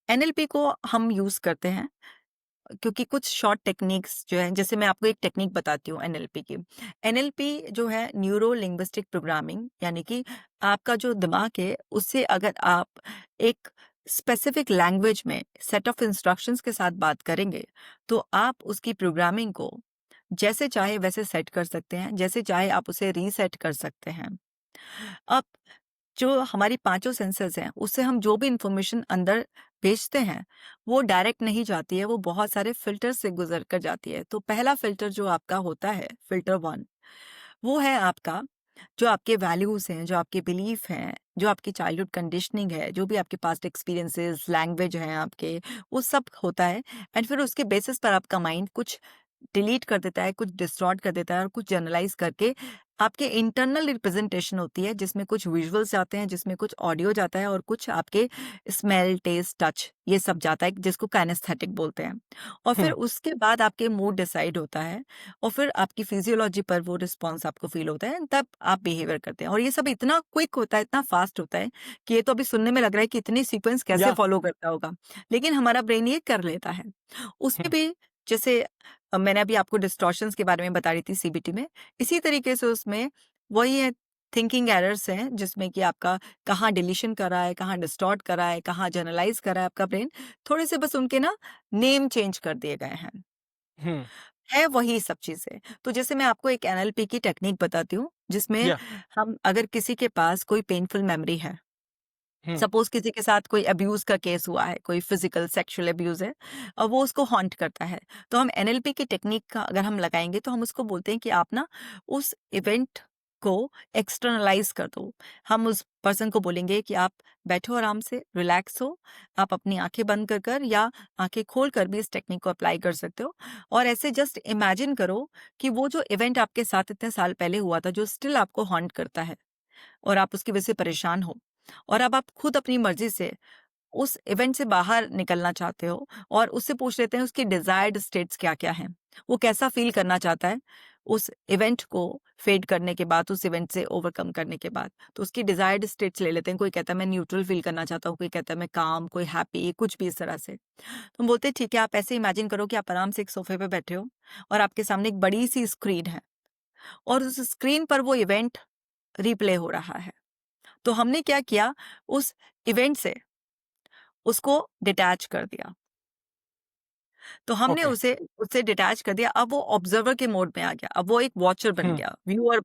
NLP को हम use करते हैं क्योंकि कुछ शॉर्ट टेक्निक्स जो हैं, जैसे मैं आपको एक टेक्निक बताती हूँ एनएलपी की। एनएलपी जो है न्यूरो लिंग्विस्टिक प्रोग्रामिंग, यानी कि आपका जो दिमाग है उससे अगर आप एक स्पेसिफिक लैंग्वेज में सेट ऑफ इंस्ट्रक्शंस के साथ बात करेंगे, तो आप उसकी प्रोग्रामिंग को जैसे चाहे वैसे सेट कर सकते हैं, जैसे चाहे आप उसे रीसेट कर सकते हैं। अब जो हमारी पांचों सेंसर्स हैं, उससे हम जो भी इंफॉर्मेशन अंदर भेजते हैं, वो डायरेक्ट नहीं जाती है, वो बहुत सारे फिल्टर से गुजर कर जाती है। तो पहला फिल्टर जो आपका होता है, फिल्टर वन, वो है आपका जो आपके वैल्यूज हैं, जो आपके बिलीफ हैं, जो आपकी चाइल्डहुड कंडीशनिंग है, जो भी आपके पास्ट एक्सपीरियंसेस, लैंग्वेज हैं आपके, वो सब होता है। एंड फिर उसके बेसिस पर आपका माइंड कुछ डिलीट कर देता है, कुछ डिस्टॉर्ट कर देता है और कुछ जनरलाइज करके आपके इंटरनल रिप्रेजेंटेशन होती है, जिसमें कुछ विजुअल्स जाते हैं, जिसमें कुछ ऑडियो जाता है और कुछ आपके स्मेल, टेस्ट, टच, ये सब जाता है, जिसको काइनेस्थेटिक बोलते हैं। और फिर हुँ, उसके बाद आपके मूड डिसाइड होता है और फिर आपकी फिजियोलॉजी पर वो रिस्पॉन्स आपको फील होता है, तब आप बिहेवियर करते हैं। और ये सब इतना क्विक होता है, इतना फास्ट होता है कि ये तो अभी सुनने में लग रहा है कि इतनी सीक्वेंस कैसे या फॉलो करता होगा, लेकिन हमारा ब्रेन ये कर लेता है। उसमें हुँ, भी जैसे मैंने अभी आपको डिस्टॉर्शंस के बारे में बता रही थी सीबीटी में, इसी तरीके से उसमें वही है, थिंकिंग एरर्स हैं, जिसमें कि आपका कहाँ डिलीशन कर रहा है, कहाँ डिस्टॉर्ट कर रहा है, कहाँ जनरलाइज कर रहा है आपका ब्रेन, थोड़े से बस उनके ना नेम चेंज कर दिए गए हैं, हुँ, है वही सब चीजें। तो जैसे मैं आपको एक एनएलपी की टेक्निक बताती हूँ, जिसमें या हम अगर किसी के पास कोई पेनफुल मेमोरी है, हुँ, सपोज किसी के साथ कोई अब्यूज का केस हुआ है, कोई फिजिकल सेक्सुअल अब्यूज है और वो उसको हॉन्ट करता है, तो हम एनएलपी की टेक्निक का अगर हम लगाएंगे तो हम उसको बोलते हैं कि आप ना उस इवेंट को एक्सटर्नलाइज कर दो। हम उस पर्सन को बोलेंगे कि आप बैठो, आराम से रिलैक्स हो, आप अपनी आंखें बंद कर कर या आंखें खोल कर भी इस टेक्निक को अप्लाई कर सकते हो, और ऐसे जस्ट इमेजिन करो कि वो जो इवेंट आपके साथ इतने साल पहले हुआ था, जो स्टिल आपको हॉन्ट करता है और आप उसकी वजह से परेशान हो, और अब आप खुद अपनी मर्जी से उस इवेंट से बाहर निकलना चाहते हो और उससे पूछ लेते हैं उसकी डिजायर्ड स्टेट्स क्या-क्या हैं। वो कैसा फ़ील करना चाहता है उस इवेंट को फेड करने के बाद, उस इवेंट से ओवरकम करने के बाद। तो उसकी डिजायर्ड स्टेट्स ले लेते हैं। कोई कहता है मैं न्यूट्रल फ़ील करना चाहता हूँ, कोई कहता है मैं काम, कोई हैप्पी, कुछ भी इस तरह से। तो हम बोलते हैं ठीक है, आप ऐसे इमेजिन करो कि आप आराम से एक सोफ़े पे बैठे हो और आपके सामने एक बड़ी-सी स्क्रीन है और उस स्क्रीन पर वो इवेंट रिप्ले हो रहा है। तो हमने क्या किया, उस इवेंट से उसको डिटैच कर दिया। तो हमने ओके, उसे उससे डिटैच कर दिया, अब वो ऑब्जर्वर के मोड में आ गया, अब वो एक वॉचर बन हुँ, गया, व्यूअर